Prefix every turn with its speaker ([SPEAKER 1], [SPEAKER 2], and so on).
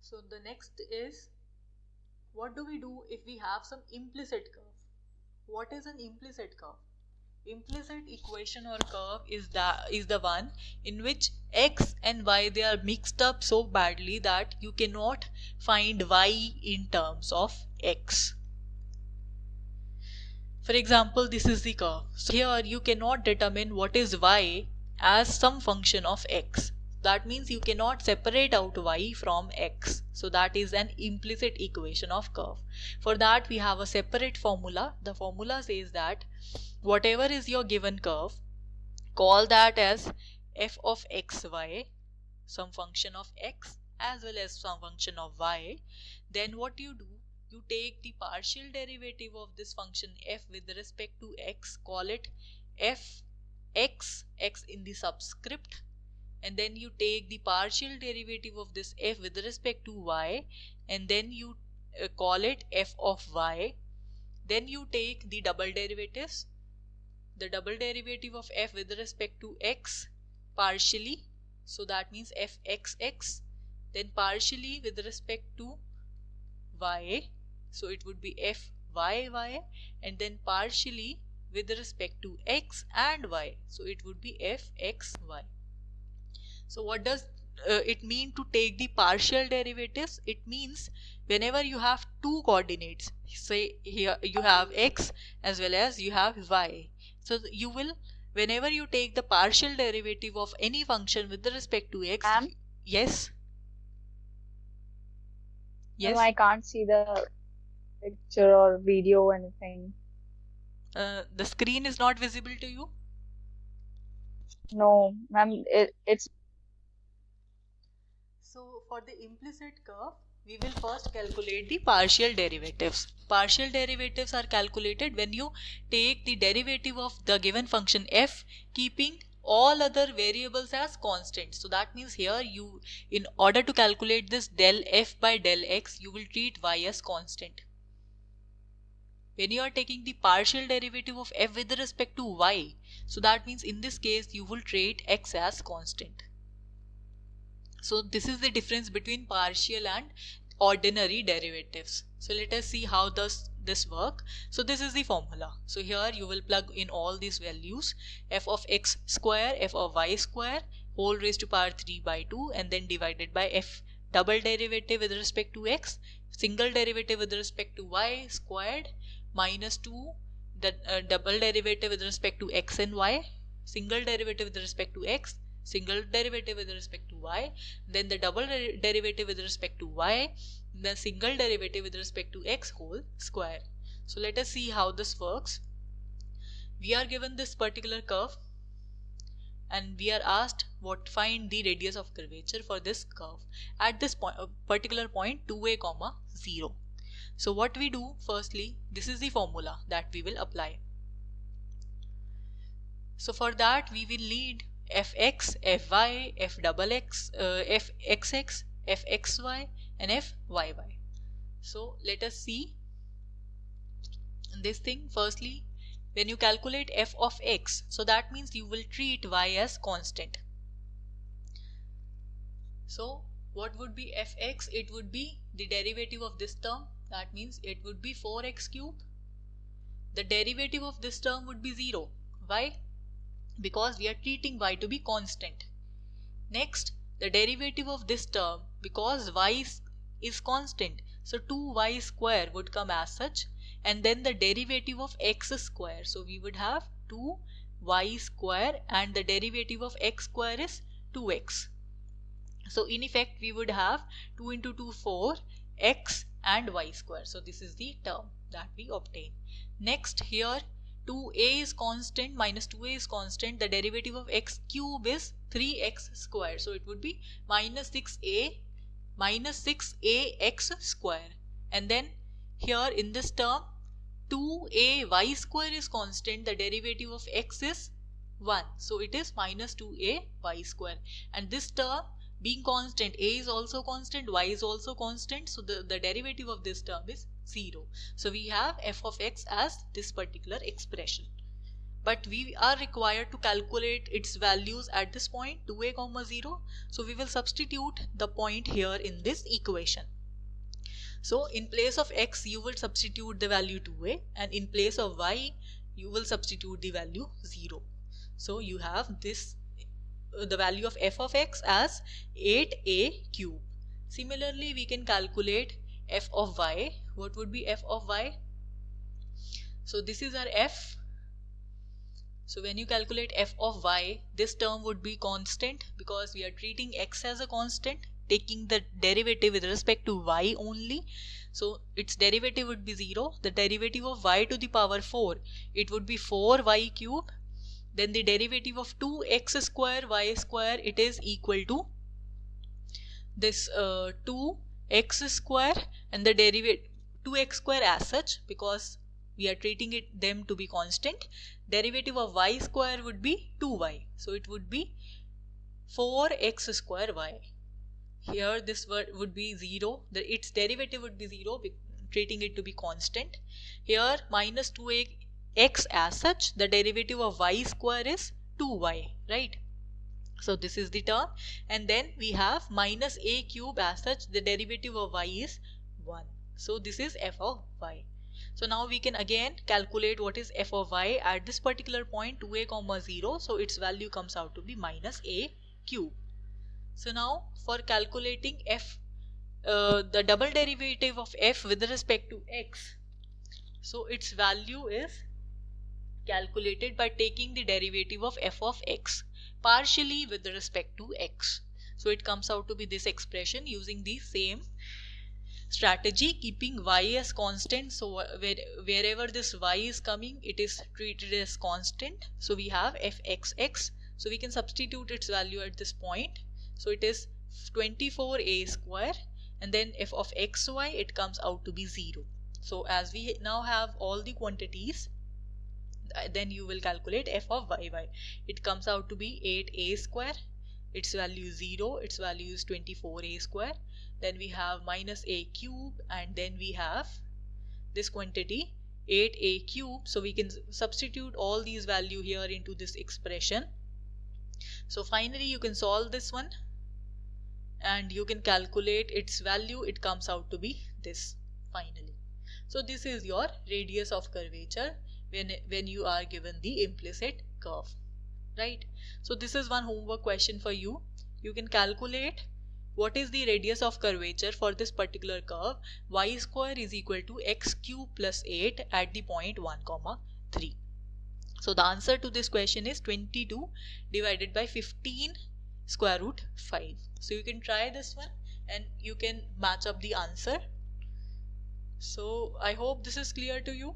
[SPEAKER 1] So the next is, what do we do if we have some implicit curve? What is an implicit curve? Implicit equation or curve is the one in which x and y, they are mixed up so badly that you cannot find y in terms of x. For example, this is the curve. So here you cannot determine what is y as some function of x. That means you cannot separate out y from x. So that is an implicit equation of curve. For that we have a separate formula. The formula says that whatever is your given curve, call that as f of xy, some function of x as well as some function of y. Then what you do, you take the partial derivative of this function f with respect to x, call it f x in the subscript, and then you take the partial derivative of this f with respect to y, and then you call it f of y. Then you take the double derivatives, the double derivative of f with respect to x partially, so that means fxx, then partially with respect to y, so it would be fyy, and then partially with respect to x and y, so it would be fxy. So what does it mean to take the partial derivatives? It means whenever you have two coordinates, say here you have x as well as you have y, so you will, whenever you take the partial derivative of any function with respect to x, yes,
[SPEAKER 2] No, I can't see the picture or video or anything.
[SPEAKER 1] The screen is not visible to you?
[SPEAKER 2] No, ma'am, it's.
[SPEAKER 1] So for the implicit curve, we will first calculate the partial derivatives. Partial derivatives are calculated when you take the derivative of the given function f, keeping all other variables as constant. So that means here you, in order to calculate this del f by del x, you will treat y as constant. When you are taking the partial derivative of f with respect to y, so that means in this case you will treat x as constant. So this is the difference between partial and ordinary derivatives. So let us see how does this work. So this is the formula. So here you will plug in all these values, f of x square, f of y square, whole raised to power 3 by 2, and then divided by f double derivative with respect to x, single derivative with respect to y squared, minus 2 the double derivative with respect to x and y, single derivative with respect to x, single derivative with respect to y, then the double derivative with respect to y, the single derivative with respect to x whole square. So let us see how this works. We are given this particular curve and we are asked what, find the radius of curvature for this curve at this point, particular point 2a comma 0. So what we do, firstly, this is the formula that we will apply. So for that we will need fx, fy, f double x, fxx, fxy, and fyy. So let us see this thing. Firstly, when you calculate f of x, so that means you will treat y as constant. So what would be fx? It would be the derivative of this term, that means it would be 4x cube. The derivative of this term would be 0. Why? Because we are treating y to be constant. Next, the derivative of this term, because y is constant, so 2y square would come as such, and then the derivative of x square, so we would have 2y square, and the derivative of x square is 2x. So in effect we would have 2 into 2 4 x and y square. So this is the term that we obtain. Next, here 2a is constant, minus 2a is constant, the derivative of x cube is 3x square, so it would be minus 6a x square. And then here in this term 2a y square is constant, the derivative of x is 1, so it is minus 2a y square. And this term being constant, a is also constant, y is also constant, so the derivative of this term is 0. So we have f of x as this particular expression. but we are required to calculate its values at this point 2a comma 0. So we will substitute the point here in this equation. So in place of x you will substitute the value 2a, and in place of y you will substitute the value 0. So you have this the value of f of x as 8a cube. Similarly, we can calculate f of y. What would be f of y? So this is our f. So when you calculate f of y, this term would be constant because we are treating x as a constant, taking the derivative with respect to y only. So its derivative would be 0. The derivative of y to the power 4, it would be 4y cube. Then the derivative of 2x square y square, it is equal to this 2x square, and the derivative 2x square as such because we are treating them to be constant. Derivative of y square would be 2y, so it would be 4x square y. Here this would be 0, its derivative would be 0, treating it to be constant. Here minus 2x as such, the derivative of y square is 2y, right? So this is the term, and then we have minus a cube as such, the derivative of y is 1. So this is f of y. So now we can again calculate what is f of y at this particular point 2a comma 0. So its value comes out to be minus a cube. So now for calculating f, the double derivative of f with respect to x, so its value is calculated by taking the derivative of f of x partially with respect to x. So it comes out to be this expression using the same strategy, keeping y as constant. So wherever this y is coming, it is treated as constant. So we have fxx. So we can substitute its value at this point. So it is 24a square, and then f of xy, it comes out to be 0. So as we now have all the quantities, then you will calculate f of yy. It comes out to be 8a square, its value is 0, its value is 24a square. Then we have minus a cube, and then we have this quantity 8a cube. So we can substitute all these value here into this expression. So finally you can solve this one and you can calculate its value. It comes out to be this finally. So this is your radius of curvature when you are given the implicit curve, right? So this is one homework question for you. You can calculate what is the radius of curvature for this particular curve. Y square is equal to x cube plus 8 at the point 1 comma 3. So the answer to this question is 22 divided by 15 square root 5. So you can try this one and you can match up the answer. So I hope this is clear to you.